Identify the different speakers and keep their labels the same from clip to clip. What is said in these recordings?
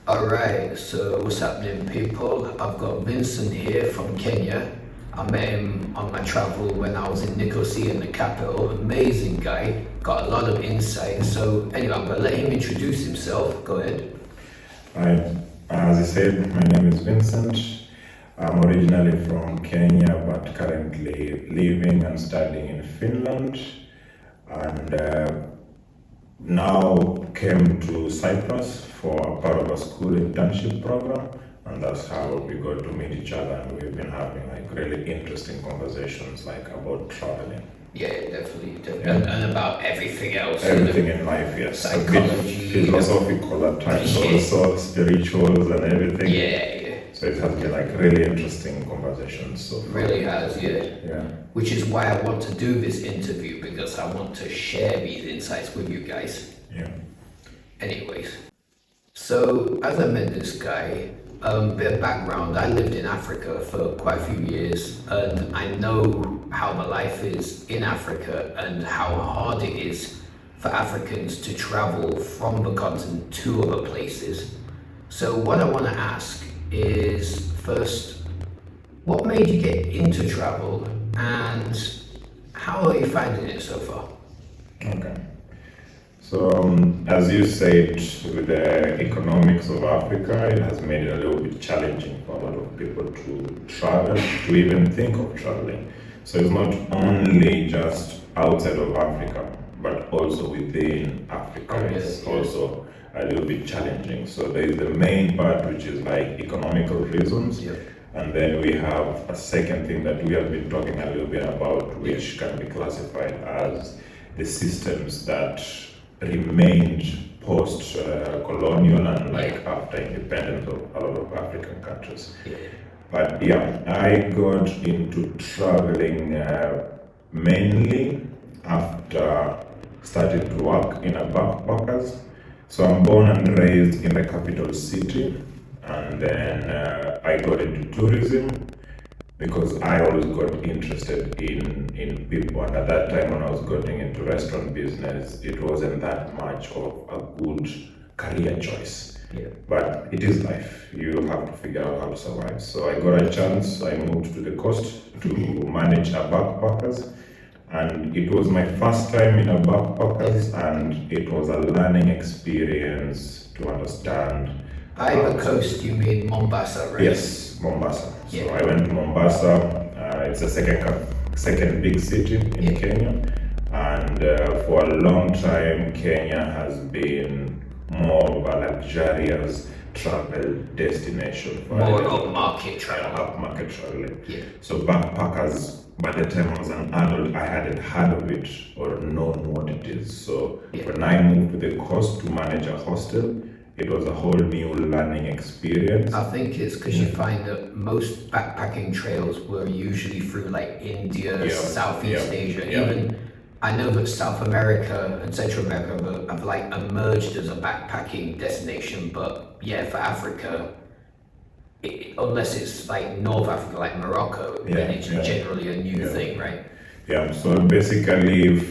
Speaker 1: Alright, so what's happening, people? I've got Vincent here from Kenya. I met him on my travel when I was in Nicosia in the capital. Amazing guy, got a lot of insight. So anyway, I'm gonna let him introduce himself. Go ahead.
Speaker 2: Hi, as I said, my name is Vincent. I'm originally from Kenya, but currently living and studying in Finland. And now came to Cyprus for a part of a school internship program, and that's how we got to meet each other. And we've been having like really interesting conversations, like about traveling.
Speaker 1: Yeah, definitely. And about everything else.
Speaker 2: Everything in life, yes.
Speaker 1: Psychology.
Speaker 2: A bit philosophical at times,
Speaker 1: Yeah.
Speaker 2: also spirituals and everything.
Speaker 1: Yeah.
Speaker 2: So it has been like really interesting conversations. So far.
Speaker 1: Really has, yeah.
Speaker 2: Yeah.
Speaker 1: Which is why I want to do this interview, because I want to share these insights with you guys.
Speaker 2: Yeah.
Speaker 1: Anyways, so as I met this guy, bit of background, I lived in Africa for quite a few years, and I know how the life is in Africa and how hard it is for Africans to travel from the continent to other places. So what I want to ask is, first, what made you get into travel, and how are you finding it so far?
Speaker 2: Okay. So, as you said, with the economics of Africa, it has made it a little bit challenging for a lot of people to travel, to even think of traveling. So it's not only just outside of Africa, but also within Africa. It's also a little bit challenging. So there is the main part, which is like economical reasons.
Speaker 1: Yeah.
Speaker 2: And then we have a second thing that we have been talking a little bit about, which can be classified as the systems that remained post-colonial and like after independence of a lot of African countries.
Speaker 1: Yeah.
Speaker 2: But yeah, I got into traveling mainly after starting to work in a backpackers. So I'm born and raised in the capital city, and then I got into tourism because I always got interested in people. And at that time when I was getting into restaurant business, it wasn't that much of a good career choice.
Speaker 1: Yeah.
Speaker 2: But it is life. You have to figure out how to survive. So I got a chance. I moved to the coast to manage a backpackers. And it was my first time in a backpackers, and it was a learning experience to understand.
Speaker 1: By the coast, you mean Mombasa, right?
Speaker 2: Yes, Mombasa. So
Speaker 1: Yeah.
Speaker 2: I went to Mombasa. It's the second big city in Kenya, and for a long time, Kenya has been more of a luxurious travel destination for
Speaker 1: More upmarket travel.
Speaker 2: upmarket traveling.
Speaker 1: Yeah.
Speaker 2: So backpackers, by the time I was an adult, I hadn't heard of it or known what it is. So
Speaker 1: Yeah.
Speaker 2: when I moved to the coast to manage a hostel, it was a whole new learning experience.
Speaker 1: I think it's because you find that most backpacking trails were usually through like India,
Speaker 2: Yeah,
Speaker 1: Southeast
Speaker 2: yeah,
Speaker 1: Asia.
Speaker 2: yeah.
Speaker 1: Even I know that South America and Central America have like emerged as a backpacking destination, but yeah, for Africa, unless it's like North Africa, like Morocco, then it's generally a new thing, right?
Speaker 2: Yeah, so basically,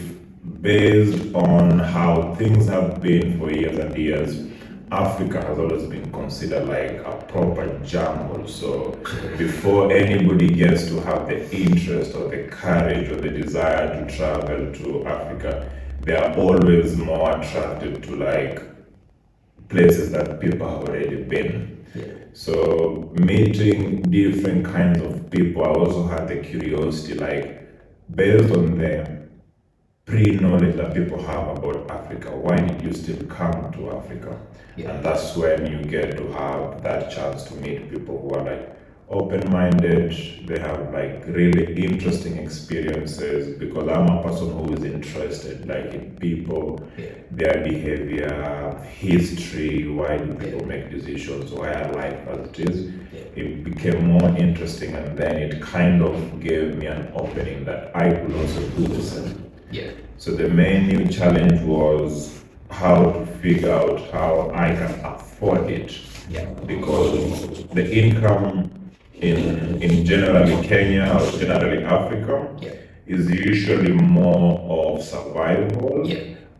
Speaker 2: based on how things have been for years and years, Africa has always been considered like a proper jungle. So before anybody gets to have the interest or the courage or the desire to travel to Africa, they are always more attracted to like places that people have already been.
Speaker 1: Yeah.
Speaker 2: So meeting different kinds of people, I also had the curiosity, like based on the pre-knowledge that people have about Africa, why did you still come to Africa?
Speaker 1: Yeah.
Speaker 2: And that's when you get to have that chance to meet people who are like open-minded, they have like really interesting experiences, because I'm a person who is interested like in people, their behavior, history, why do people make decisions, why are life as it is. It became more interesting, and then it kind of gave me an opening that I could also do the same.
Speaker 1: Yeah.
Speaker 2: So the main new challenge was how to figure out how I can afford it.
Speaker 1: Yeah.
Speaker 2: Because the income in generally Kenya or generally Africa is usually more of survival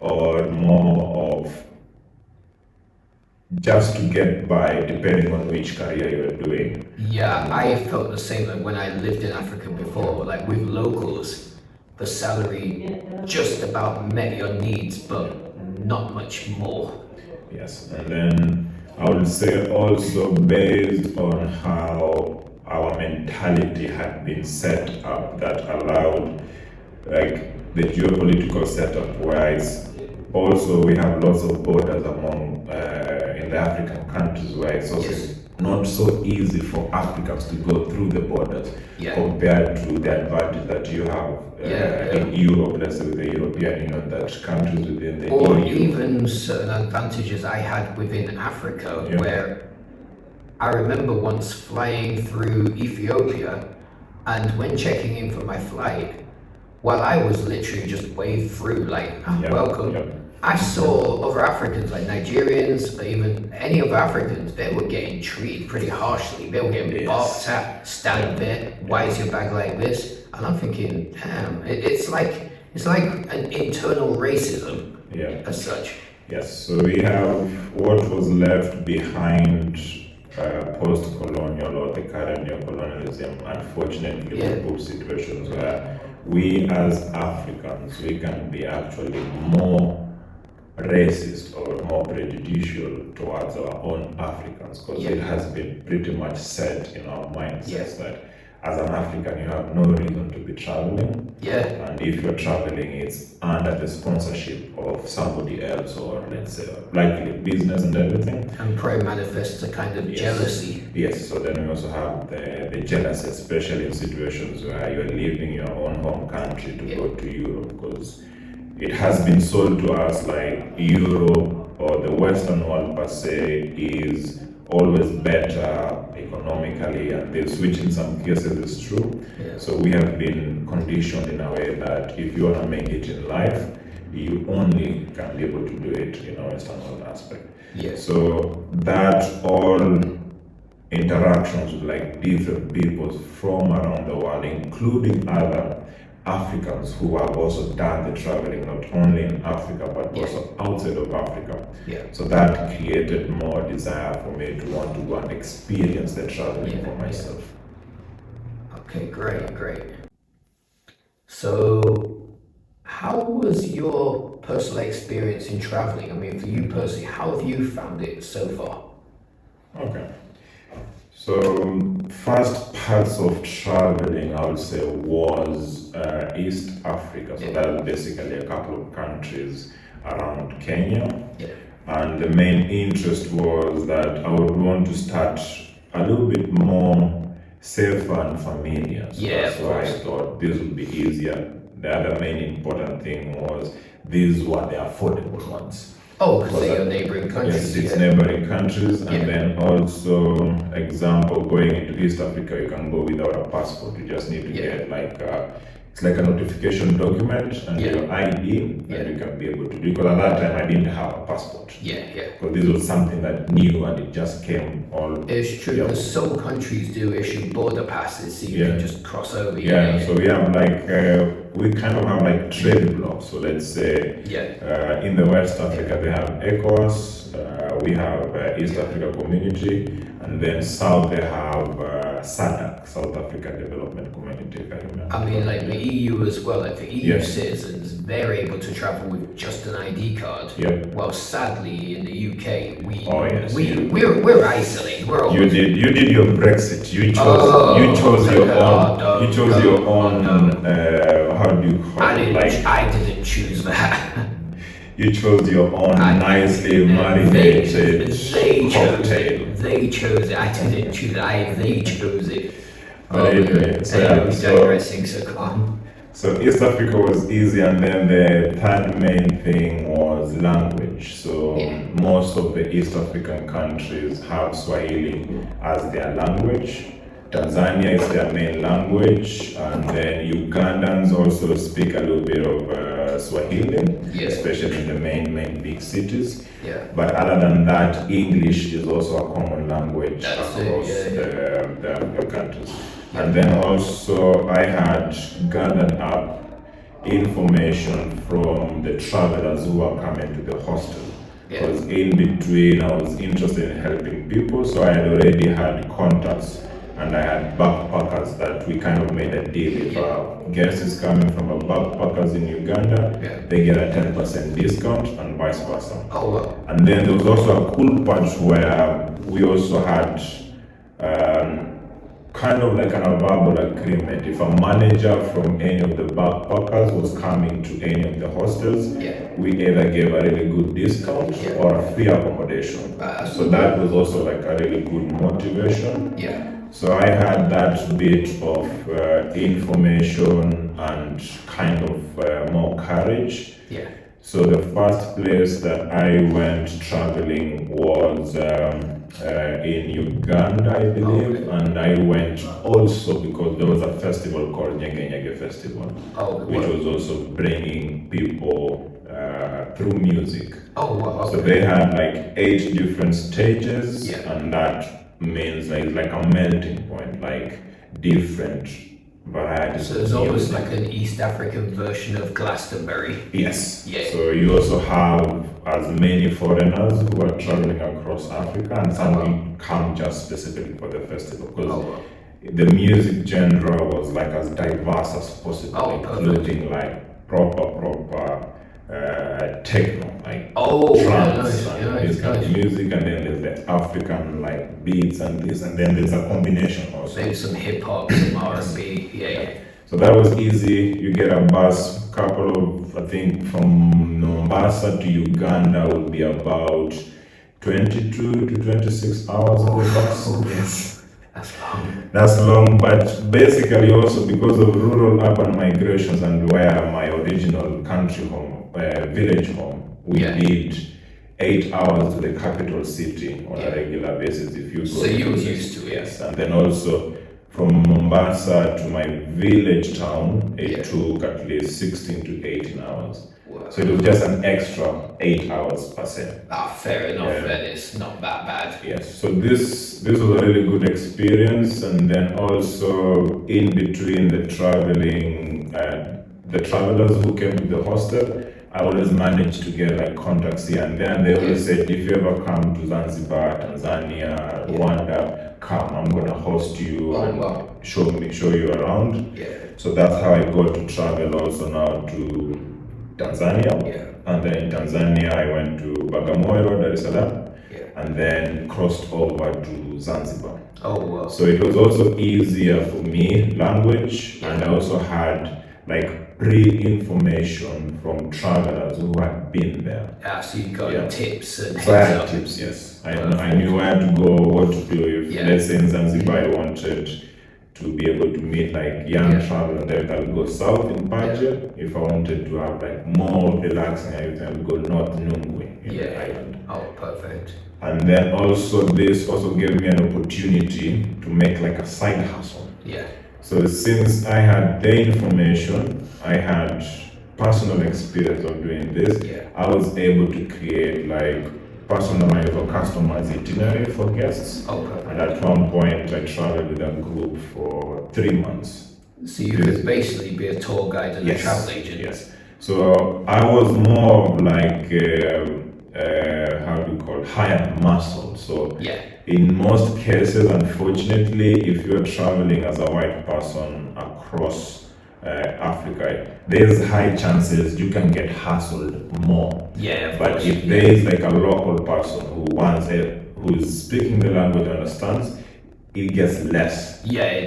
Speaker 2: or more of just to get by, depending on which career you're doing.
Speaker 1: Yeah, I felt the same like when I lived in Africa before. Like with locals, the salary just about met your needs, but not much more.
Speaker 2: Yes, and then I would say also based on how our mentality had been set up that allowed like the geopolitical setup where it's also we have lots of borders among in the African countries where it's also
Speaker 1: Yes.
Speaker 2: not so easy for Africans to go through the borders
Speaker 1: Yeah.
Speaker 2: compared to the advantage that you have in Europe, let's say with the European Union, that countries within the
Speaker 1: Or
Speaker 2: EU.
Speaker 1: even certain advantages I had within Africa,
Speaker 2: Yeah.
Speaker 1: where I remember once flying through Ethiopia, and when checking in for my flight, while I was literally just waved through, like, "Ah,
Speaker 2: Yeah,
Speaker 1: welcome,"
Speaker 2: yeah.
Speaker 1: I saw other Africans, like Nigerians, or even any other Africans, they were getting treated pretty harshly. They were getting
Speaker 2: Yes.
Speaker 1: barked at, stand there, why is your bag like this? And I'm thinking, damn, it's like an internal racism
Speaker 2: Yeah.
Speaker 1: as such.
Speaker 2: Yes, so we have what was left behind post-colonial or the current neocolonialism, unfortunately,
Speaker 1: Yeah.
Speaker 2: will put situations where we as Africans, we can be actually more racist or more prejudicial towards our own Africans because
Speaker 1: Yeah.
Speaker 2: it has been pretty much set in our mindsets
Speaker 1: Yeah.
Speaker 2: that as an African you have no reason to be traveling.
Speaker 1: Yeah,
Speaker 2: And if you're traveling, it's under the sponsorship of somebody else, or let's say, likely business and everything.
Speaker 1: and probably manifests a kind of
Speaker 2: Yes.
Speaker 1: jealousy.
Speaker 2: Yes, so then we also have the jealousy, especially in situations where you're leaving your own home country to go to Europe, because it has been sold to us like Europe or the Western world per se is always better economically, and this, which in some cases is true.
Speaker 1: Yeah.
Speaker 2: So we have been conditioned in a way that if you want to make it in life, you only can be able to do it in a Western world aspect.
Speaker 1: Yeah.
Speaker 2: So that all interactions with like different peoples from around the world, including other Africans who have also done the traveling, not only in Africa but
Speaker 1: Yeah.
Speaker 2: also outside of Africa.
Speaker 1: Yeah.
Speaker 2: So that created more desire for me to want to go and experience the traveling
Speaker 1: Yeah,
Speaker 2: for
Speaker 1: yeah.
Speaker 2: myself.
Speaker 1: Okay, great. So, how was your personal experience in traveling? I mean, for you personally, how have you found it so far?
Speaker 2: Okay. So first parts of traveling, I would say, was East Africa. So
Speaker 1: Yeah.
Speaker 2: that's basically a couple of countries around Kenya.
Speaker 1: Yeah.
Speaker 2: And the main interest was that I would want to start a little bit more safer and familiar. So
Speaker 1: Yeah,
Speaker 2: that's
Speaker 1: of
Speaker 2: why I
Speaker 1: course.
Speaker 2: thought this would be easier. The other main important thing was these were the affordable ones.
Speaker 1: Oh, because they're your neighboring countries.
Speaker 2: Yes, it's
Speaker 1: yeah.
Speaker 2: neighboring countries, and
Speaker 1: Yeah.
Speaker 2: then also, example, going into East Africa, you can go without a passport. You just need to
Speaker 1: Yeah.
Speaker 2: get like it's like a notification document and
Speaker 1: Yeah.
Speaker 2: your ID,
Speaker 1: Yeah.
Speaker 2: and you can be able to do. Because at that time, I didn't have a passport.
Speaker 1: Yeah.
Speaker 2: Because this was something that new and it just came all.
Speaker 1: It's true,
Speaker 2: Yeah.
Speaker 1: because some countries do issue border passes so you
Speaker 2: Yeah.
Speaker 1: can just cross over.
Speaker 2: Yeah, so we have like we kind of have like trade blocks. So let's say
Speaker 1: Yeah.
Speaker 2: in the West Africa they have ECOWAS, we have East Africa Community, and then South they have SADC, South African Development Community, if I remember.
Speaker 1: I mean, like the EU as well, like the EU
Speaker 2: Yes.
Speaker 1: citizens, they're able to travel with just an ID card.
Speaker 2: Yep.
Speaker 1: Well, sadly, in the UK,
Speaker 2: Oh, yes.
Speaker 1: we're isolated. We're all
Speaker 2: You did your Brexit. You chose your own.
Speaker 1: no,
Speaker 2: You chose
Speaker 1: no,
Speaker 2: your own.
Speaker 1: no.
Speaker 2: How do you call it? Like
Speaker 1: I didn't choose that.
Speaker 2: you chose your own nicely marinated
Speaker 1: they chose
Speaker 2: cocktail.
Speaker 1: it. They chose it. I didn't choose it. They chose it.
Speaker 2: But anyway, so
Speaker 1: anyway,
Speaker 2: yeah,
Speaker 1: we're
Speaker 2: so-
Speaker 1: digressing, so come on.
Speaker 2: So East Africa was easy, and then the third main thing was language. So
Speaker 1: Yeah.
Speaker 2: most of the East African countries have Swahili as their language. Tanzania is their main language, and then Ugandans also speak a little bit of Swahili,
Speaker 1: Yeah.
Speaker 2: especially in the main big cities.
Speaker 1: Yeah.
Speaker 2: But other than that, English is also a common language
Speaker 1: That's it,
Speaker 2: across
Speaker 1: yeah,
Speaker 2: the countries. And then also I had gathered up information from the travelers who are coming to the hostel.
Speaker 1: Yeah.
Speaker 2: Because in between, I was interested in helping people, so I had already had contacts, and I had backpackers that we kind of made a deal. If a guest is coming from a backpackers in Uganda, they get a 10% discount, and vice versa.
Speaker 1: Oh, wow.
Speaker 2: And then there was also a cool part where we also had kind of like an verbal agreement. If a manager from any of the backpackers was coming to any of the hostels, we either gave a really good discount or a free accommodation. So that was also like a really good motivation. So I had that bit of information and kind of more courage. So the first place that I went traveling was in Uganda, I believe, and I went also because there was a festival called Nyege Nyege Festival, which was also bringing people through music. So they had like 8 different stages, and that means like a melting point, like different varieties.
Speaker 1: So it's almost like an East African version of Glastonbury.
Speaker 2: Yes. So you also have as many foreigners who are traveling across Africa, and some will come just specifically for the festival, because the music genre was like as diverse as possible, including like proper techno, like trance and this kind of music, and then there's the African like beats and this, and then there's a combination also.
Speaker 1: Maybe some hip hop, some R&B,
Speaker 2: So that was easy. You get a bus, couple of, I think from Mombasa to Uganda would be about 22 to 26 hours of the bus.
Speaker 1: That's long.
Speaker 2: That's long, but basically also because of rural urban migrations and where my original country home, village home, we did 8 hours to the capital city on a regular basis. If you go,
Speaker 1: so you were used to it.
Speaker 2: Yes, and then also from Mombasa to my village town, it took at least 16 to 18 hours. So it was just an extra 8 hours per se.
Speaker 1: Fair enough, then it's not that bad.
Speaker 2: Yes, so this was a really good experience, and then also in between the traveling, the travelers who came to the hostel, I always managed to get like contacts here and there, and they always said, if you ever come to Zanzibar, Tanzania, Rwanda, come, I'm gonna host you and show you around. So that's how I got to travel also now to Tanzania. And then in Tanzania I went to Bagamoyo, Dar es Salaam, and then crossed over to Zanzibar. So it was also easier for me, language, and I also had like pre-information from travelers who had been there.
Speaker 1: So you got tips and
Speaker 2: so I had tips, yes. I knew where to go, what to do. If let's say in Zanzibar I wanted to be able to meet like young travelers, then I'll go south in Paje. If I wanted to have like more relaxing, I would go north Nungwe in the island.
Speaker 1: Perfect.
Speaker 2: And then also this also gave me an opportunity to make like a side hustle. So since I had the information, I had personal experience of doing this, I was able to create like personalized or customized itinerary for guests. And at one point I traveled with a group for 3 months.
Speaker 1: So you could basically be a tour guide and a travel agent.
Speaker 2: Yes. So I was more of like how do you call it, hired muscle. So in most cases, unfortunately, if you're traveling as a white person across Africa, there's high chances you can get hassled more. But if there is like a local person who is speaking the language and understands, it gets less.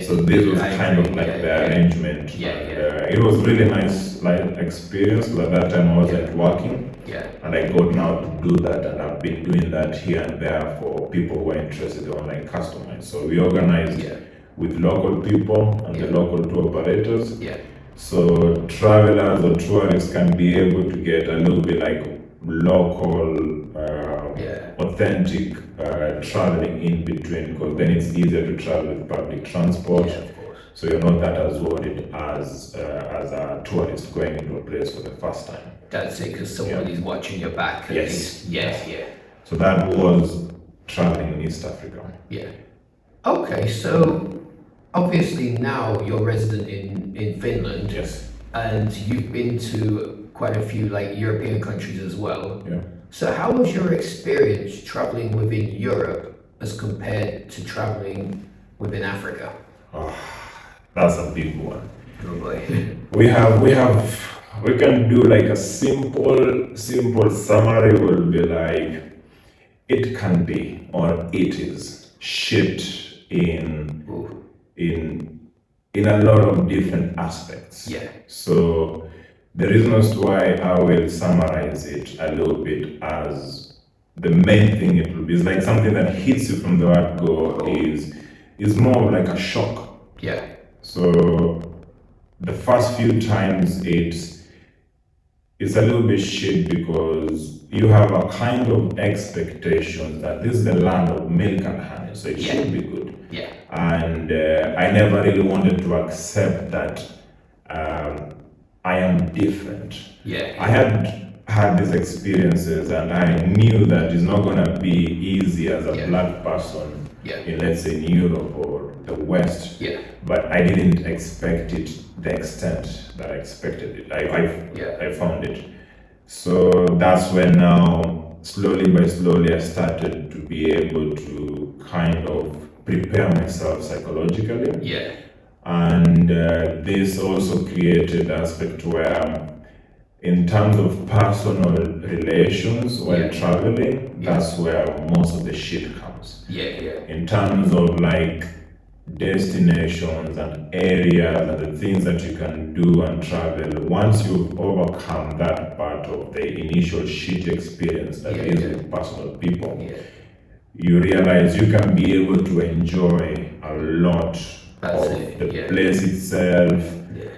Speaker 2: So this was kind of like the arrangement. It was really nice experience, because at that time I wasn't working. And I got now to do that, and I've been doing that here and there for people who are interested in online customized. So we organized with local people and the local tour operators. So travelers or tourists can be able to get a little bit like local, authentic traveling in between, because then it's easier to travel with public transport. So you're not that as worried as a tourist going into a place for the first time.
Speaker 1: That's it, because somebody's watching your back.
Speaker 2: So that was traveling in East Africa.
Speaker 1: Okay, so obviously now you're resident in Finland. And you've been to quite a few like European countries as well. So how was your experience traveling within Europe as compared to traveling within Africa?
Speaker 2: Oh, that's a big one.
Speaker 1: Oh boy.
Speaker 2: We can do like a simple summary will be like it can be or it is shaped
Speaker 1: Ooh.
Speaker 2: in a lot of different aspects.
Speaker 1: Yeah.
Speaker 2: So the reasons why I will summarize it a little bit as the main thing it will be is like something that hits you from the word go is more of like a shock.
Speaker 1: Yeah.
Speaker 2: So the first few times it's a little bit shit because you have a kind of expectation that this is the land of milk and honey, so it should be good.
Speaker 1: Yeah.
Speaker 2: And I never really wanted to accept that I am different.
Speaker 1: Yeah.
Speaker 2: I had these experiences and I knew that it's not going to be easy as a black person in, let's say, in Europe or the West.
Speaker 1: Yeah.
Speaker 2: But I didn't expect it the extent that I expected it. I found it. So that's when now, slowly by slowly, I started to be able to kind of prepare myself psychologically.
Speaker 1: Yeah.
Speaker 2: And this also created the aspect where, in terms of personal relations while traveling, that's where most of the shit comes. In terms of like destinations and areas and the things that you can do and travel, once you've overcome that part of the initial shit experience that is with personal people, you realize you can be able to enjoy a lot of the place itself.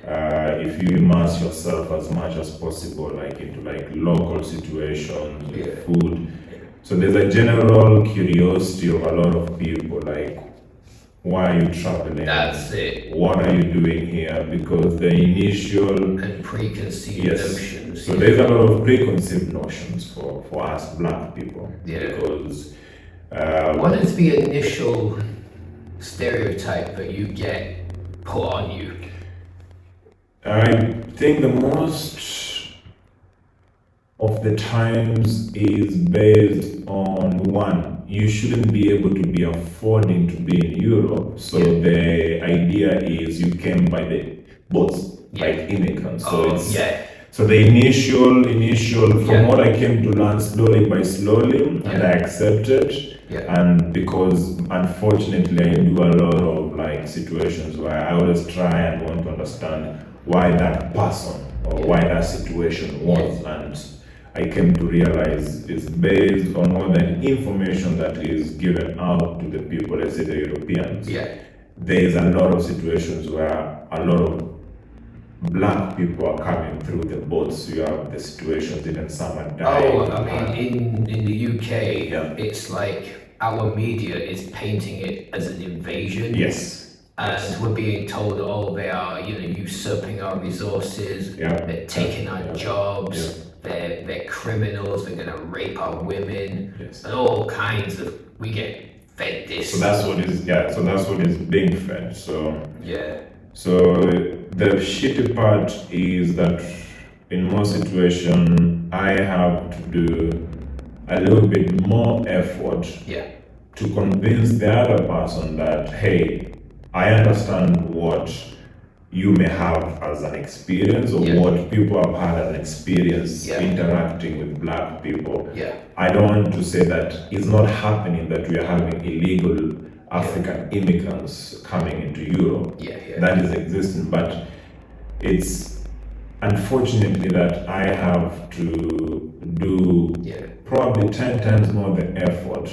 Speaker 2: If you immerse yourself as much as possible, like into like local situations, with food. So there's a general curiosity of a lot of people, like, why are you traveling?
Speaker 1: That's it.
Speaker 2: What are you doing here? Because the initial
Speaker 1: and preconceived notions.
Speaker 2: So there's a lot of preconceived notions for us black people. Because
Speaker 1: what is the initial stereotype that you get put on you?
Speaker 2: I think the most of the times is based on one, you shouldn't be able to be affording to be in Europe. So the idea is you came by the boats, like immigrants. So so the initial from what I came to learn slowly by slowly, and I accepted. And because unfortunately I do a lot of like situations where I always try and want to understand why that person or why that situation was, and I came to realize it's based on all the information that is given out to the people, let's say the Europeans. There is a lot of situations where a lot of black people are coming through the boats. You have the situations, even some are dying.
Speaker 1: Oh, I mean, in the UK, it's like our media is painting it as an invasion. And we're being told, oh, they are, usurping our resources. They're taking our jobs. They're criminals. They're gonna rape our women. And all kinds of. We get fed this.
Speaker 2: So that's what is. So that's what is being fed. So So the shitty part is that in most situations, I have to do a little bit more effort to convince the other person that, hey, I understand what you may have as an experience or what people have had as an experience interacting with black people. I don't want to say that it's not happening that we are having illegal African immigrants coming into Europe. That is existing, but it's unfortunately that I have to do probably 10 times more the effort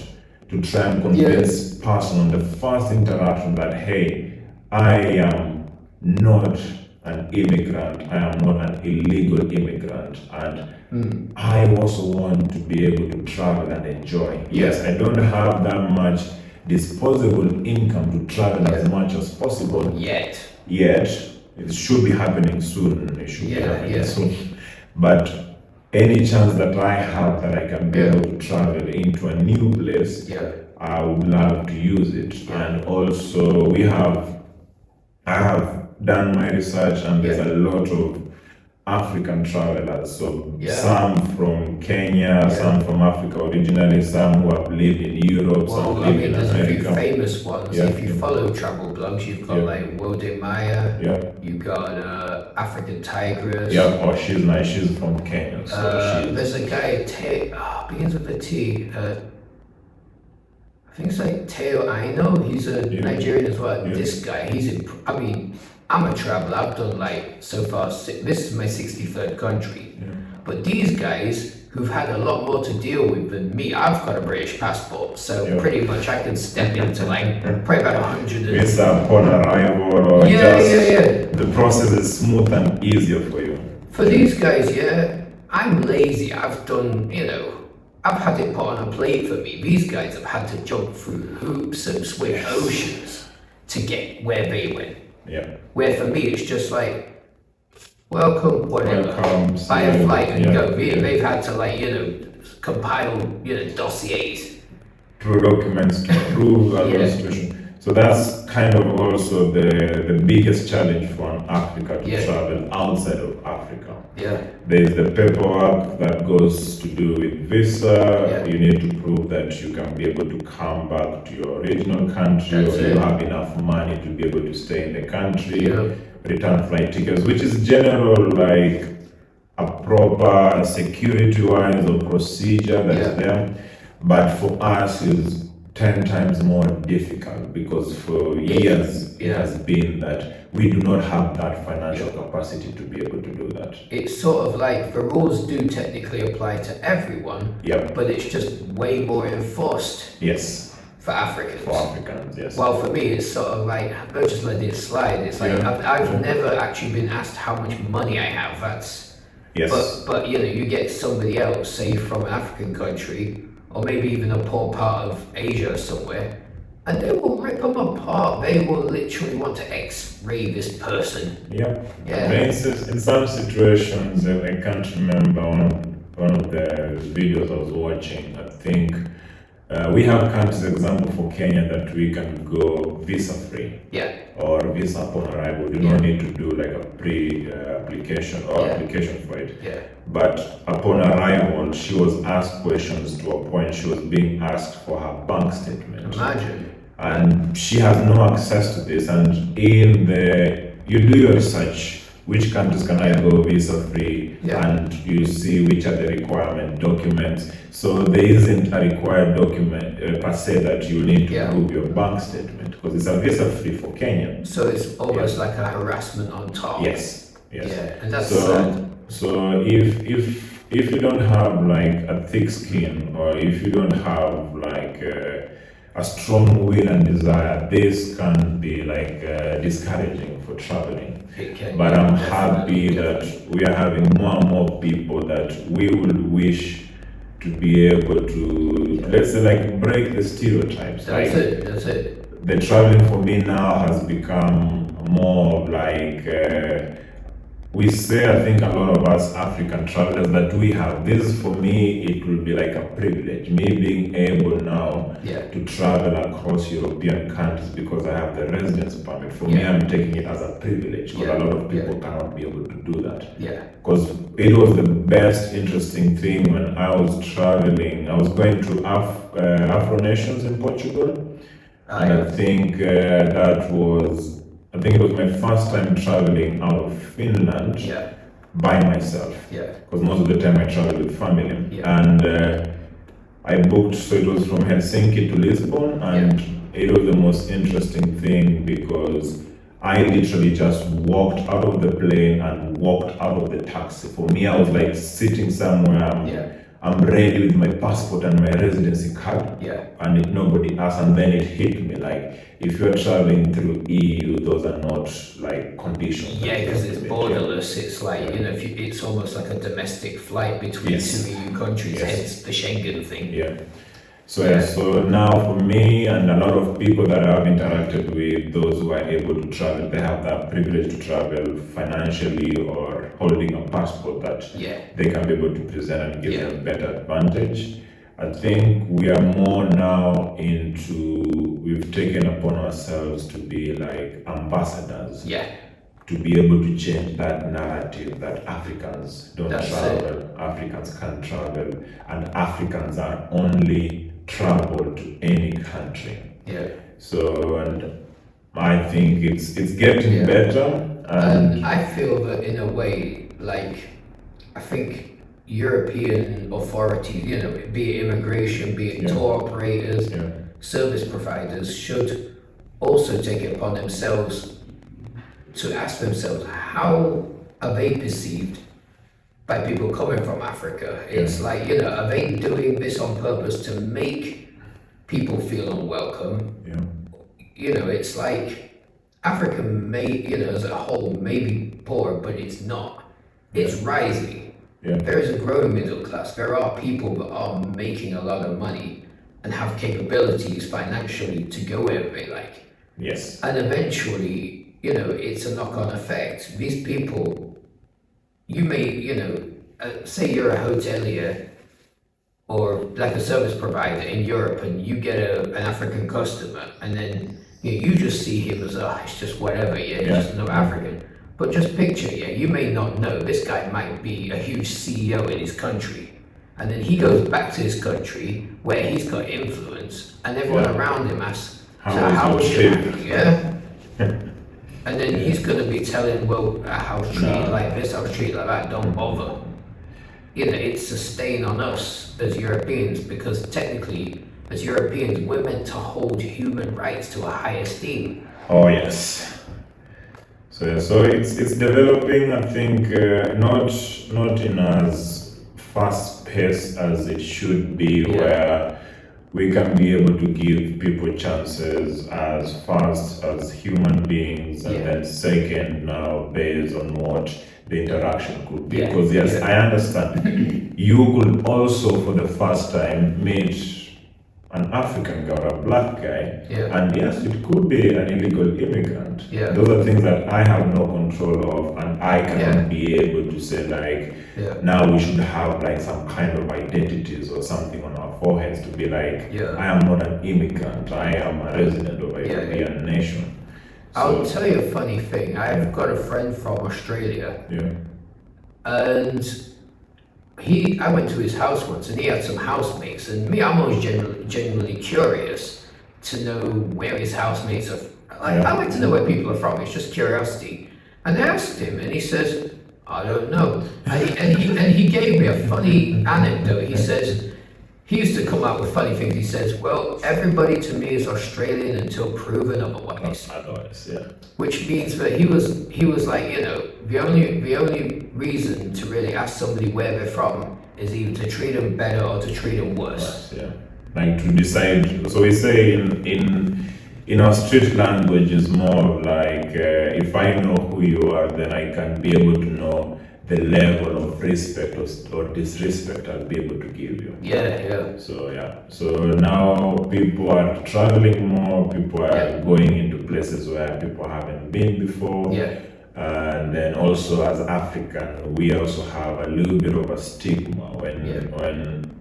Speaker 2: to try and convince person on the first interaction that, hey, I am not an immigrant, I am not an illegal immigrant, and I also want to be able to travel and enjoy. Yes, I don't have that much disposable income to travel as much as possible. Yet. It should be happening soon. It should be happening soon. But any chance that I have that I can be able to travel into a new place, I would love to use it. And also I have done my research, and there's a lot of African travelers. So
Speaker 1: Yeah.
Speaker 2: some from Kenya, some from Africa originally, some who have lived in Europe, some
Speaker 1: Well, I
Speaker 2: live
Speaker 1: mean,
Speaker 2: in
Speaker 1: there's a few
Speaker 2: America.
Speaker 1: famous ones.
Speaker 2: Yeah.
Speaker 1: If you follow travel blogs, you've got like Wode Maya,
Speaker 2: Yeah.
Speaker 1: you've got African Tigress.
Speaker 2: Yeah, oh, she's nice. She's from Kenya. So she's...
Speaker 1: There's a guy, begins with a T. I think it's like Teo Aino. He's a Nigerian as well.
Speaker 2: Yeah.
Speaker 1: This guy, I mean, I'm a traveler. I've done like, so far, this is my 63rd country.
Speaker 2: Yeah.
Speaker 1: But these guys who've had a lot more to deal with than me, I've got a British passport. So pretty much I can step into like probably about 100.
Speaker 2: It's upon arrival or
Speaker 1: Yeah.
Speaker 2: the process is smooth and easier for you.
Speaker 1: For these guys, I'm lazy. I've done, I've had it put on a plate for me. These guys have had to jump through hoops and swim oceans to get where they went.
Speaker 2: Yeah.
Speaker 1: Where for me, it's just like, welcome, whatever.
Speaker 2: Welcome,
Speaker 1: buy a flight and go.
Speaker 2: Yeah.
Speaker 1: They've had to compile, dossiers.
Speaker 2: Through documents to prove a situation. So that's kind of also the biggest challenge for an Africa to travel outside of Africa.
Speaker 1: Yeah.
Speaker 2: There's the paperwork that goes to do with visa. You need to prove that you can be able to come back to your original country, or you have enough money to be able to stay in the country. Return flight tickets, which is general, like a proper security-wise or procedure that's there. But for us, is 10 times more difficult because for years it has been that we do not have that financial capacity to be able to do that.
Speaker 1: It's sort of like the rules do technically apply to everyone, but it's just way more enforced.
Speaker 2: Yes.
Speaker 1: For Africans.
Speaker 2: For Africans, yes.
Speaker 1: Well, for me, it's sort of like, don't just let it slide. It's like, I've never actually been asked how much money I have. That's, but you get somebody else, say from an African country, or maybe even a poor part of Asia somewhere, and they will rip them apart. They will literally want to X-ray this person.
Speaker 2: In some situations, I can't remember one of the videos I was watching. I think we have countries, example for Kenya, that we can go visa-free. Or visa upon arrival. You don't need to do like a pre-application or application for it. But upon arrival, she was asked questions to a point she was being asked for her bank statement.
Speaker 1: Imagine.
Speaker 2: And she has no access to this. And you do your research. Which countries can I go visa free? And you see which are the requirement documents. So there isn't a required document per se that you need to prove your bank statement, because it's a visa free for Kenya.
Speaker 1: So it's almost like a harassment on top.
Speaker 2: Yes.
Speaker 1: Yeah, and that's sad.
Speaker 2: So if you don't have like a thick skin, or if you don't have like a strong will and desire, this can be like discouraging for traveling. But I'm happy that we are having more and more people that we will wish to be able to, let's say, like break the stereotypes.
Speaker 1: That's it.
Speaker 2: The traveling for me now has become more like we say, I think a lot of us African travelers that we have this, for me, it will be like a privilege. Me being able now to travel across European countries because I have the residence permit. For me, I'm taking it as a privilege, because a lot of people cannot be able to do that. Because it was the best interesting thing when I was traveling. I was going to Afro nations in Portugal. And I think it was my first time traveling out of Finland by myself. Because most of the time I travel with family. And I booked, so it was from Helsinki to Lisbon, and it was the most interesting thing because I literally just walked out of the plane and walked out of the taxi. For me, I was like sitting somewhere. I'm ready with my passport and my residency card, and nobody asked. And then it hit me like, if you're traveling through EU, those are not like conditions.
Speaker 1: Because it's borderless. It's like it's almost like a domestic flight between two EU countries. Hence the Schengen thing.
Speaker 2: So now for me and a lot of people that I've interacted with, those who are able to travel, they have that privilege to travel financially or holding a passport that they can be able to present and give them a better advantage. I think we are more now we've taken upon ourselves to be like ambassadors to be able to change that narrative that Africans don't
Speaker 1: That's
Speaker 2: travel, Africans can't travel, and Africans are only travel to any country.
Speaker 1: Yeah.
Speaker 2: So, and I think it's getting better.
Speaker 1: And I feel that in a way, like, I think European authorities, you know, be it immigration, be it tour operators, service providers, should also take it upon themselves to ask themselves, how are they perceived by people coming from Africa? It's like, you know, are they doing this on purpose to make people feel unwelcome? You know, it's like Africa may, you know, as a whole may be poor, but it's not. It's rising. There is a growing middle class. There are people that are making a lot of money and have capabilities financially to go where they like.
Speaker 2: Yes.
Speaker 1: And eventually, you know, it's a knock-on effect. These people, you may, you know, say you're a hotelier or like a service provider in Europe, and you get an African customer, and then you just see him as, it's just whatever, he's just another African. But just picture, you may not know, this guy might be a huge CEO in his country, and then he goes back to his country where he's got influence, and everyone around him asks, how was your trip? And then he's going to be telling, well, I was treated like this, I was treated like that, don't bother. You know, it's a stain on us as Europeans, because technically, as Europeans, we're meant to hold human rights to a high esteem.
Speaker 2: Oh yes. So it's developing. I think not in as fast pace as it should be, where we can be able to give people chances as fast as human beings, and then second now based on what the interaction could be. Because yes, I understand. You could also for the first time meet an African guy or a black guy, and yes, it could be an illegal immigrant. Those are things that I have no control of, and I cannot be able to say like, now we should have like some kind of identities or something on our foreheads to be like, I am not an immigrant, I am a resident of a European nation. So,
Speaker 1: I'll tell you a funny thing. I've got a friend from Australia, and I went to his house once, and he had some housemates, and me, I'm always genuinely curious to know where his housemates are. I like to know where people are from. It's just curiosity. And I asked him, and he says, I don't know. And he gave me a funny anecdote. He says, he used to come out with funny things. He says, well, everybody to me is Australian until proven otherwise. Which means that he was like, you know, the only reason to really ask somebody where they're from is either to treat them better or to treat them worse.
Speaker 2: Like to decide. So we say in our street language is more like, if I know who you are, then I can be able to know the level of respect or disrespect I'll be able to give you. So now people are traveling more, people are going into places where people haven't been before. And then also as African, we also have a little bit of a stigma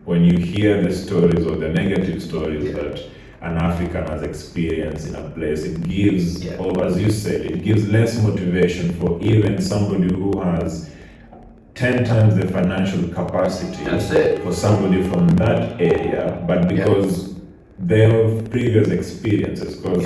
Speaker 2: when you hear the stories or the negative stories that an African has experienced in a place. It gives, or as you said, it gives less motivation for even somebody who has 10 times the financial capacity for somebody from that area, but because they have previous experiences. Because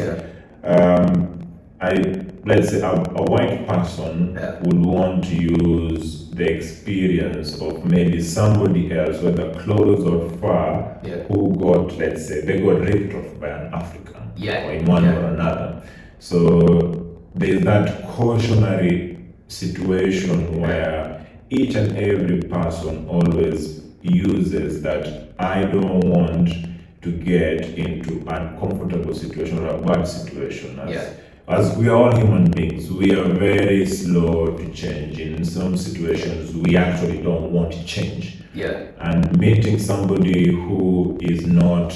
Speaker 2: let's say a white person would want to use the experience of maybe somebody else, whether close or far, who got, let's say, they got ripped off by an African or in one or another. So there's that cautionary situation where each and every person always uses that I don't want to get into an uncomfortable situation or a bad situation. As we are all human beings, we are very slow to change. In some situations, we actually don't want to change. And meeting somebody who is not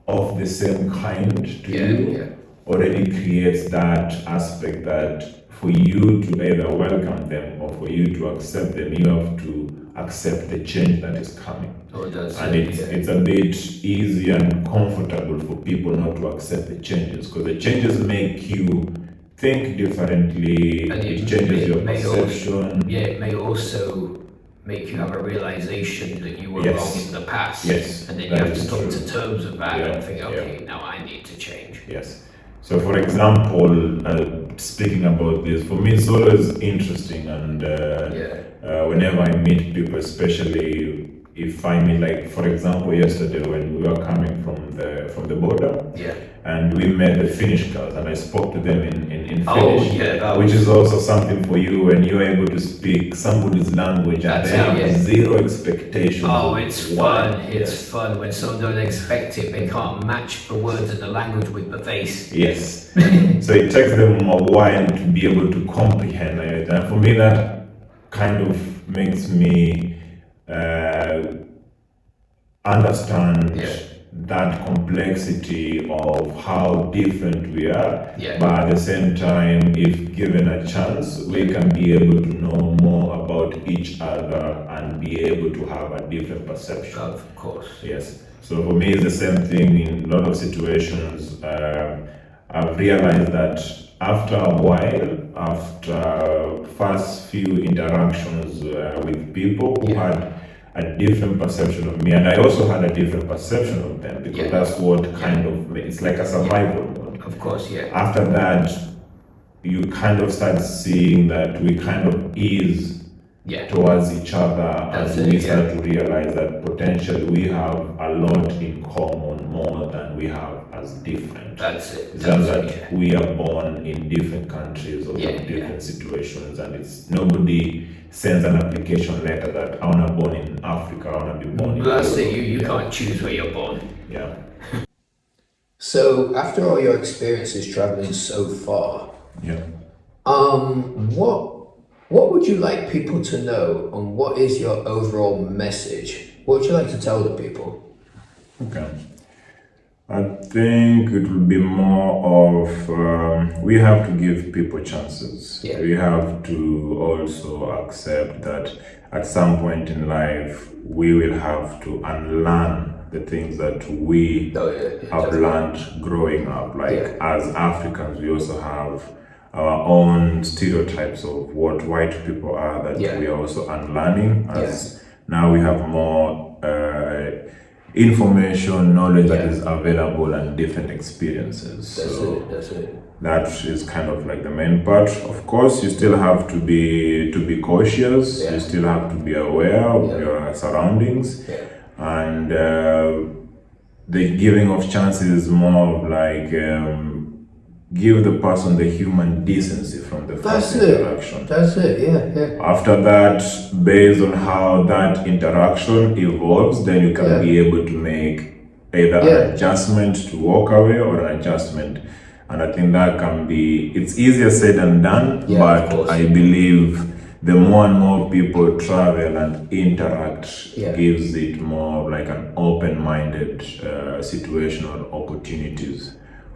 Speaker 2: of the same kind to you already creates that aspect that for you to either welcome them or for you to accept them, you have to accept the change that is coming. And it's a bit easy and comfortable for people not to accept the changes, because the changes make you think differently.
Speaker 1: And
Speaker 2: It changes your
Speaker 1: may
Speaker 2: perception.
Speaker 1: it may also make you have a realization that you were
Speaker 2: Yes.
Speaker 1: wrong in the past.
Speaker 2: Yes,
Speaker 1: And then you
Speaker 2: that
Speaker 1: have to
Speaker 2: is
Speaker 1: come
Speaker 2: true.
Speaker 1: to terms with that
Speaker 2: Yeah,
Speaker 1: and think,
Speaker 2: yeah.
Speaker 1: okay, now I need to change.
Speaker 2: Yes. So, for example, speaking about this, for me, it's always interesting, and whenever I meet people, especially if I meet, like, for example, yesterday when we were coming from the border,
Speaker 1: Yeah.
Speaker 2: and we met the Finnish girls, and I spoke to them in
Speaker 1: Oh,
Speaker 2: Finnish,
Speaker 1: yeah, that
Speaker 2: which
Speaker 1: was-
Speaker 2: is also something for you when you're able to speak somebody's language and
Speaker 1: That's
Speaker 2: they
Speaker 1: it,
Speaker 2: have
Speaker 1: yeah.
Speaker 2: zero expectations.
Speaker 1: Oh,
Speaker 2: of
Speaker 1: it's
Speaker 2: why.
Speaker 1: fun. It's fun when someone don't expect it. They can't match the words and the language with the face.
Speaker 2: Yes. So it takes them a while to be able to comprehend it. And for me, that kind of makes me understand
Speaker 1: Yeah.
Speaker 2: that complexity of how different we are.
Speaker 1: Yeah.
Speaker 2: But at the same time, if given a chance, we can be able to know more about each other and be able to have a different perception.
Speaker 1: Of course.
Speaker 2: Yes. So for me, it's the same thing in a lot of situations. I've realized that after a while, after first few interactions with people who
Speaker 1: Yeah.
Speaker 2: had a different perception of me, and I also had a different perception of them, because
Speaker 1: Yeah.
Speaker 2: that's what kind of, it's like a survival mode.
Speaker 1: Of course, yeah.
Speaker 2: After that, you kind of start seeing that we kind of ease
Speaker 1: Yeah.
Speaker 2: towards each other,
Speaker 1: That's
Speaker 2: and
Speaker 1: it,
Speaker 2: we
Speaker 1: yeah.
Speaker 2: start to realize that potentially we have a lot in common, more than we have as different.
Speaker 1: That's it.
Speaker 2: It's
Speaker 1: That's
Speaker 2: just
Speaker 1: it,
Speaker 2: that
Speaker 1: yeah.
Speaker 2: we are born in different countries or
Speaker 1: Yeah,
Speaker 2: different situations, and it's nobody sends an application letter that I want to born in Africa, I want to be born in
Speaker 1: That's
Speaker 2: Europe.
Speaker 1: it. You can't choose where you're born.
Speaker 2: Yeah.
Speaker 1: So, after all your experiences traveling so far,
Speaker 2: Yeah.
Speaker 1: what would you like people to know, and what is your overall message? What would you like to tell the people?
Speaker 2: Okay. I think it will be more of we have to give people chances.
Speaker 1: Yeah.
Speaker 2: We have to also accept that at some point in life we will have to unlearn the things that we
Speaker 1: Oh, yeah,
Speaker 2: have
Speaker 1: definitely.
Speaker 2: learned growing up. Like
Speaker 1: Yeah.
Speaker 2: as Africans, we also have our own stereotypes of what white people are that
Speaker 1: Yeah.
Speaker 2: we are also unlearning. As now we have more information, knowledge that
Speaker 1: Yeah.
Speaker 2: is available, and different experiences.
Speaker 1: That's
Speaker 2: So
Speaker 1: it. That's it.
Speaker 2: that is kind of like the main part. Of course, you still have to be cautious.
Speaker 1: Yeah.
Speaker 2: You still have to be aware of
Speaker 1: Yeah.
Speaker 2: your surroundings,
Speaker 1: Yeah.
Speaker 2: and the giving of chances is more of like give the person the human decency from the
Speaker 1: That's
Speaker 2: first
Speaker 1: it.
Speaker 2: interaction.
Speaker 1: That's it. Yeah. Yeah.
Speaker 2: After that, based on how that interaction evolves, then you can
Speaker 1: Yeah.
Speaker 2: be able to make either
Speaker 1: Yeah.
Speaker 2: an adjustment to walk away or an adjustment. And I think that can be, it's easier said than done,
Speaker 1: Yeah, of
Speaker 2: but
Speaker 1: course.
Speaker 2: I believe the more and more people travel and interact,
Speaker 1: Yeah.
Speaker 2: gives it more like an open-minded situation or opportunities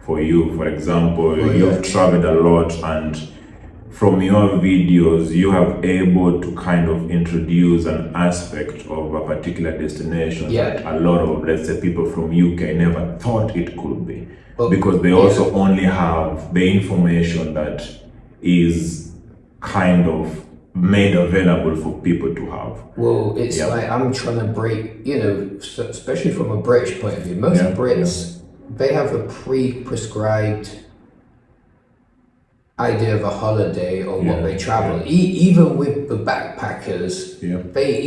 Speaker 2: for you. For example,
Speaker 1: yeah.
Speaker 2: you've traveled a lot, and from your videos, you have able to kind of introduce an aspect of a particular destination
Speaker 1: Yeah.
Speaker 2: that a lot of, let's say, people from UK never thought it could be,
Speaker 1: Well,
Speaker 2: because they
Speaker 1: yeah.
Speaker 2: also only have the information that is kind of made available for people to have.
Speaker 1: Well, it's
Speaker 2: Yeah.
Speaker 1: like I'm trying to break, especially from a British point of view. Most
Speaker 2: Yeah,
Speaker 1: Brits, they have a pre-prescribed idea of a holiday or what
Speaker 2: Yeah,
Speaker 1: they travel. Even with the backpackers,
Speaker 2: Yeah.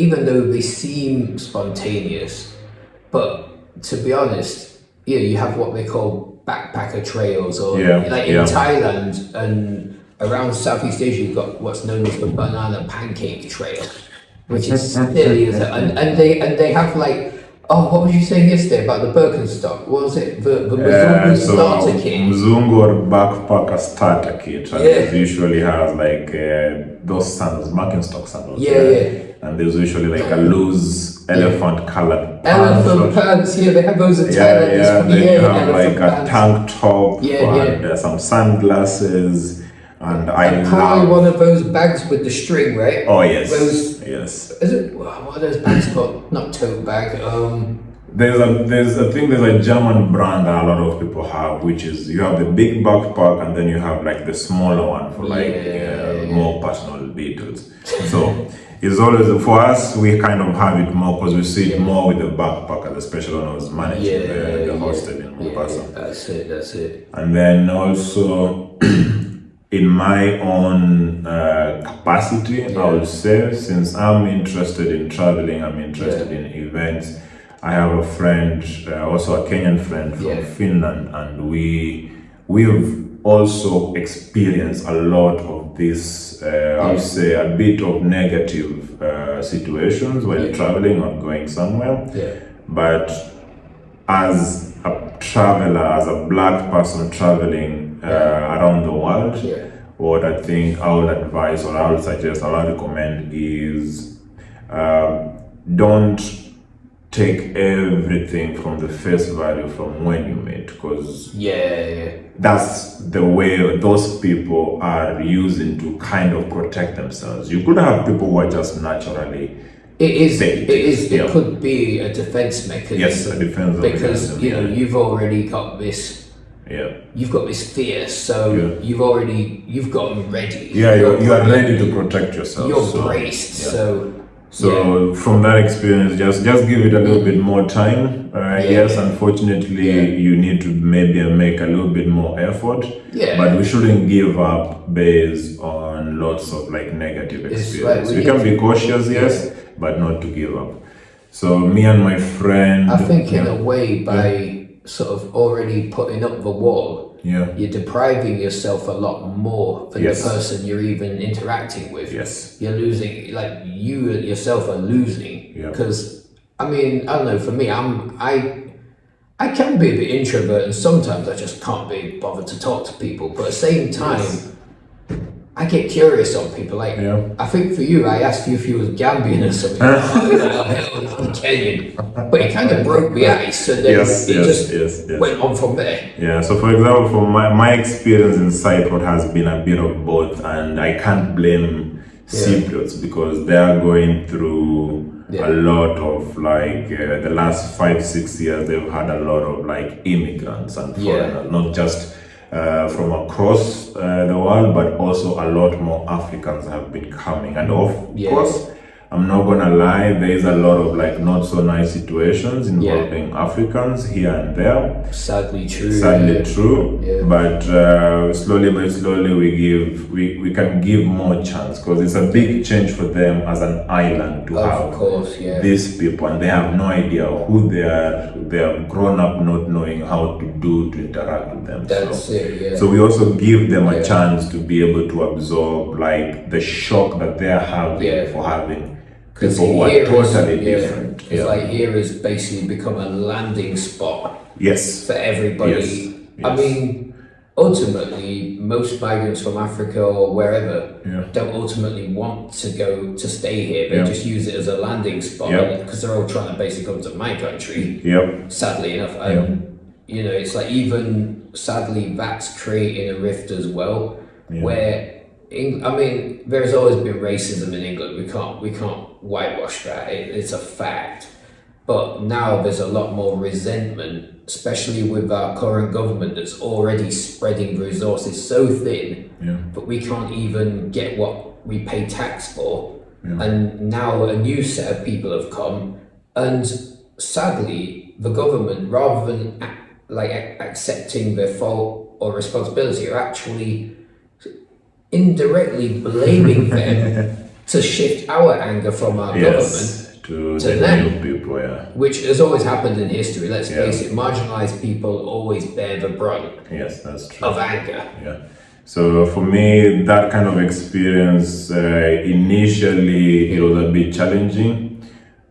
Speaker 1: even though they seem spontaneous, but to be honest, you have what they call backpacker trails, or
Speaker 2: Yeah,
Speaker 1: like in
Speaker 2: yeah.
Speaker 1: Thailand and around Southeast Asia, you've got what's known as the banana pancake trail, which is silly, isn't it? And they have like, oh, what was you saying yesterday about the Birkenstock? What was it? The Mzungu starter kit.
Speaker 2: Mzungu or backpacker starter kit, and
Speaker 1: Yeah.
Speaker 2: it usually has like those sandals, Birkenstock sandals.
Speaker 1: Yeah.
Speaker 2: And there's usually like a loose elephant colored
Speaker 1: Elephant pants, they have those in Thailand.
Speaker 2: Yeah, then you have
Speaker 1: elephant
Speaker 2: like a tank top
Speaker 1: Yeah,
Speaker 2: and some sunglasses, and I
Speaker 1: And probably
Speaker 2: love.
Speaker 1: one of those bags with the string, right?
Speaker 2: Oh yes,
Speaker 1: Those,
Speaker 2: yes.
Speaker 1: is it, what are those bags called? Not tote bag,
Speaker 2: there's a German brand that a lot of people have, which is you have the big backpack and then you have like the smaller one for like more personal details. So it's always for us, we kind of have it more because we see it more with the backpackers, especially when I was managing the hostel in Mombasa.
Speaker 1: That's it.
Speaker 2: And then also in my own capacity, I would say, since I'm interested in traveling, I'm interested in events. I have a friend, also a Kenyan friend from Finland, and we've also experienced a lot of this, I would say, a bit of negative situations when traveling or going somewhere. But as a traveler, as a black person traveling around the world, what I think I would advise or I would suggest, I would recommend is don't take everything from the face value from when you met, because that's the way those people are using to kind of protect themselves. You could have people who are just naturally
Speaker 1: it could be a defense mechanism.
Speaker 2: Yes, a defense
Speaker 1: because
Speaker 2: mechanism,
Speaker 1: you know you've already got this you've got this fear, so you've gotten ready.
Speaker 2: You are ready to protect yourself.
Speaker 1: You're braced.
Speaker 2: So from that experience, just give it a little bit more time. Yes, unfortunately, you need to maybe make a little bit more effort. But we shouldn't give up based on lots of like negative experience. We can be cautious, but not to give up. So me and my friend,
Speaker 1: I think in a way by sort of already putting up the wall, you're depriving yourself a lot more for the person you're even interacting with. You're losing, like you yourself are losing. Because I mean, I don't know, for me, I can be a bit introvert and sometimes I just can't be bothered to talk to people, but at the same time I get curious on people. Like I think for you, I asked you if you was Gambian or something. I'm Kenyan, but it kind of broke the ice, and then it went on from there.
Speaker 2: So for example, from my experience in Cyprus has been a bit of both, and I can't blame Cypriots because they are going through a lot of like the last 5-6 years they've had a lot of like immigrants and foreigners, not just from across the world, but also a lot more Africans have been coming. And of course, I'm not gonna lie, there is a lot of like not so nice situations involving Africans here and there.
Speaker 1: Sadly true.
Speaker 2: But slowly by slowly we can give more chance, because it's a big change for them as an island to have these people, and they have no idea who they are. They have grown up not knowing how to interact with them.
Speaker 1: That's it.
Speaker 2: So we also give them a chance to be able to absorb like the shock that they are having for having people who are totally different.
Speaker 1: It's like here has basically become a landing spot for everybody. I mean, ultimately, most migrants from Africa or wherever don't ultimately want to go to stay here. They just use it as a landing spot because they're all trying to basically come to my country. Sadly enough, you know, it's like even sadly that's creating a rift as well, where. I mean, there's always been racism in England. We can't whitewash that. It's a fact. But now there's a lot more resentment, especially with our current government that's already spreading resources so thin that we can't even get what we pay tax for. And now a new set of people have come, and sadly, the government, rather than accepting their fault or responsibility, are actually indirectly blaming them to shift our anger from our government to them,
Speaker 2: people,
Speaker 1: which has always happened in history. Let's face it, marginalized people always bear the brunt
Speaker 2: that's true.
Speaker 1: of anger.
Speaker 2: So for me, that kind of experience, initially it was a bit challenging,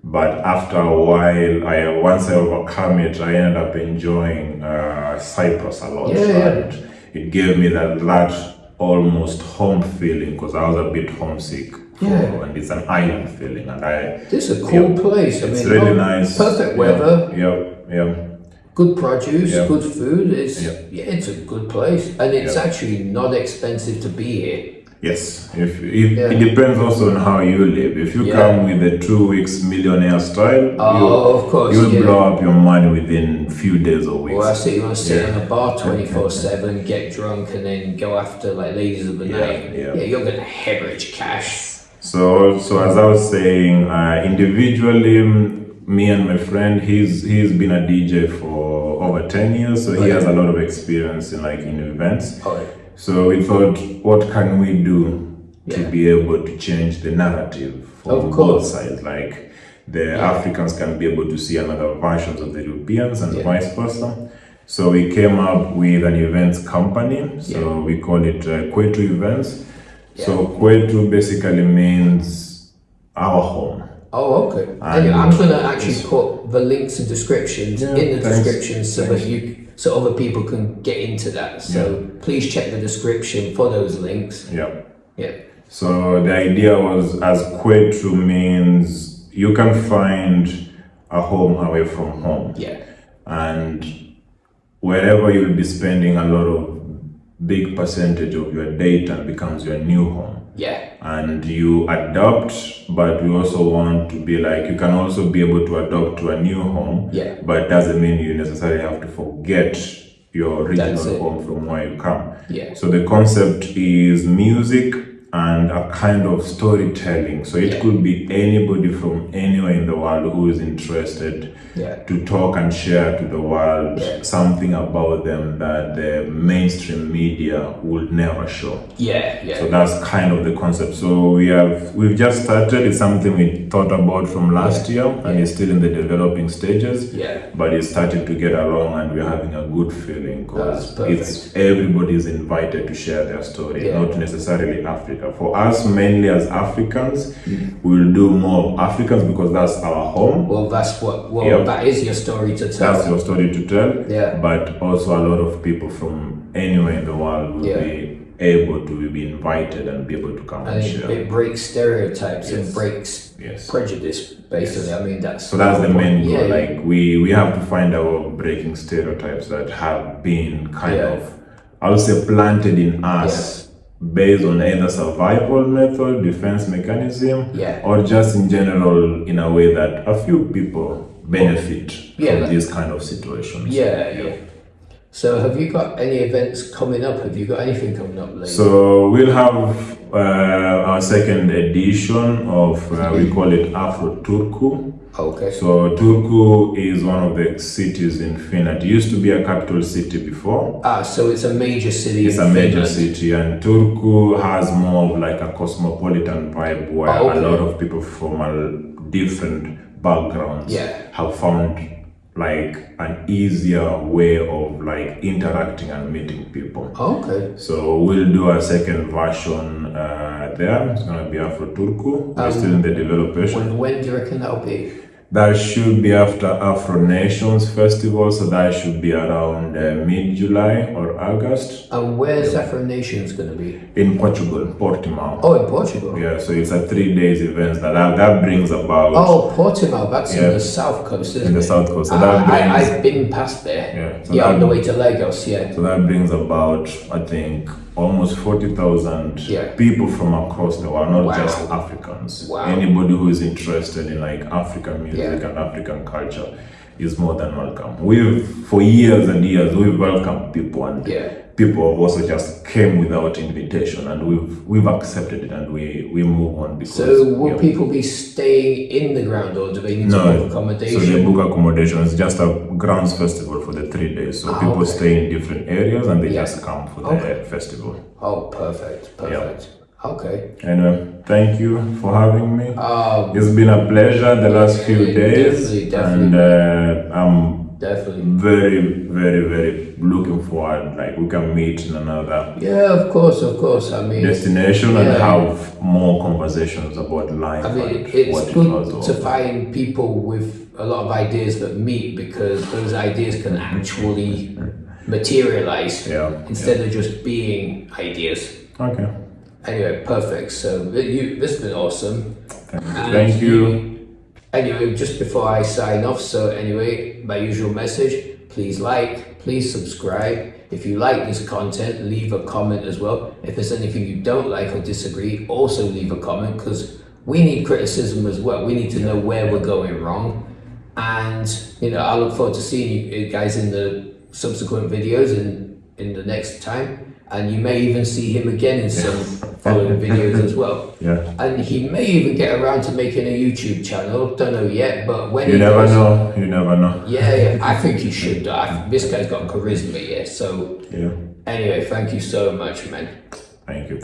Speaker 2: but after a while, once I overcome it, I ended up enjoying Cyprus a lot. And it gave me that almost home feeling, because I was a bit homesick and it's an island feeling, and
Speaker 1: this is a cool place.
Speaker 2: It's really nice,
Speaker 1: perfect weather, good produce, good food. It's a good place, and it's actually not expensive to be here.
Speaker 2: Yes,
Speaker 1: Yeah.
Speaker 2: it depends also on how you live. If you
Speaker 1: Yeah.
Speaker 2: come with a 2 weeks millionaire style,
Speaker 1: Oh, of course,
Speaker 2: you'll
Speaker 1: yeah.
Speaker 2: blow up your money within few days or weeks.
Speaker 1: Well, I see you want to sit
Speaker 2: Yeah.
Speaker 1: in a bar 24/7, get drunk, and then go after like ladies of the night.
Speaker 2: yeah.
Speaker 1: Yeah, you're gonna hemorrhage cash.
Speaker 2: So as I was saying, individually, me and my friend, he's been a DJ for over 10 years, so he has a lot of experience in events.
Speaker 1: Oh, yeah.
Speaker 2: So we thought, what can we do to
Speaker 1: Yeah.
Speaker 2: be able to change the narrative for
Speaker 1: Of
Speaker 2: both
Speaker 1: course.
Speaker 2: sides? Like the Africans can be able to see another versions of the Europeans and vice versa. So we came up with an events company. So we call it Kwetu Events. So Kwetu basically means our home.
Speaker 1: Oh, okay. Anyway, I'm gonna actually put the links and descriptions in the description so that so other people can get into that. So please check the description for those links.
Speaker 2: Yeah.
Speaker 1: Yeah.
Speaker 2: So the idea was, as Kwetu means you can find a home away from home.
Speaker 1: Yeah.
Speaker 2: And wherever you'll be spending a lot of big percentage of your data becomes your new home.
Speaker 1: Yeah.
Speaker 2: And you adopt, but we also want to be like, you can also be able to adopt to a new home.
Speaker 1: Yeah.
Speaker 2: But doesn't mean you necessarily have to forget your original
Speaker 1: That's it.
Speaker 2: home from where you come.
Speaker 1: Yeah.
Speaker 2: So the concept is music and a kind of storytelling. So it could be anybody from anywhere in the world who is interested to talk and share to the world something about them that the mainstream media would never show.
Speaker 1: Yeah, yeah.
Speaker 2: So that's kind of the concept. So we've just started. It's something we thought about from last year, and it's still in the developing stages.
Speaker 1: Yeah.
Speaker 2: But it's starting to get along, and we're having a good feeling because
Speaker 1: That's
Speaker 2: everybody is invited to share their story, not necessarily Africa. For us, mainly as Africans, we'll do more of Africans because that's our home.
Speaker 1: Well, that's what. That is your story to tell.
Speaker 2: That's your story to tell.
Speaker 1: Yeah.
Speaker 2: But also a lot of people from anywhere in the world will be able to be invited and be able to come and share.
Speaker 1: It breaks stereotypes and breaks prejudice, basically. I mean, that's
Speaker 2: the main goal. Like we have to find our breaking stereotypes that have been kind of, I would say, planted in us based on either survival method, defense mechanism, or just in general in a way that a few people benefit from these kind of situations.
Speaker 1: So have you got any events coming up? Have you got anything coming up later?
Speaker 2: So we'll have our second edition of, we call it Afro Turku.
Speaker 1: Okay.
Speaker 2: So Turku is one of the cities in Finland. It used to be a capital city before.
Speaker 1: So it's a major city.
Speaker 2: It's a major city, and Turku has more of like a cosmopolitan vibe where a lot of people from different backgrounds have found like an easier way of like interacting and meeting people.
Speaker 1: Okay.
Speaker 2: So we'll do a second version there. It's gonna be Afro Turku. We're still in the development.
Speaker 1: When do you reckon that'll be?
Speaker 2: That should be after Afro Nations Festival, so that should be around mid-July or August.
Speaker 1: And where's Afro Nations going to be?
Speaker 2: In Portugal, Portimao.
Speaker 1: Oh, in Portugal?
Speaker 2: Yeah, so it's a 3 days event that brings about...
Speaker 1: Oh, Portimao, that's in the south coast, isn't it?
Speaker 2: In the south coast. So that brings,
Speaker 1: I've been past there.
Speaker 2: So
Speaker 1: on the way to Lagos,
Speaker 2: So that brings about, I think, almost 40,000 people from across the world, not just Africans. Wow. Anybody who is interested in like African music and African culture is more than welcome. For years and years, we've welcomed people, and people have also just came without invitation, and we've accepted it, and we move on. Because,
Speaker 1: so will people be staying in the ground, or do they need to book accommodation?
Speaker 2: So they book accommodation. It's just a grounds festival for the 3 days. So people stay in different areas and they just come for the festival.
Speaker 1: Oh, perfect. Okay.
Speaker 2: Anyway, thank you for having me. It's been a pleasure the last few days.
Speaker 1: Definitely.
Speaker 2: And I'm
Speaker 1: definitely
Speaker 2: very, very, very looking forward. Like we can meet in another
Speaker 1: of course. I mean,
Speaker 2: destination and have more conversations about life.
Speaker 1: I mean, it's good to find people with a lot of ideas that meet, because those ideas can actually materialize instead of just being ideas.
Speaker 2: Okay.
Speaker 1: Anyway, perfect. So this has been awesome.
Speaker 2: Thank you.
Speaker 1: Anyway, just before I sign off, so anyway, my usual message, please like, please subscribe, If you like this content, leave a comment as well. If there's anything you don't like or disagree, also leave a comment, because we need criticism as well. We need to know where we're going wrong. And, you know, I look forward to seeing you guys in the subsequent videos in the next time. And you may even see him again in some following videos as well.
Speaker 2: Yeah.
Speaker 1: And he may even get around to making a YouTube channel. Don't know yet, but when
Speaker 2: You never know. You never know.
Speaker 1: Yeah, I think he should. This guy's got charisma, yeah. So
Speaker 2: Yeah.
Speaker 1: anyway, thank you so much, man.
Speaker 2: Thank you.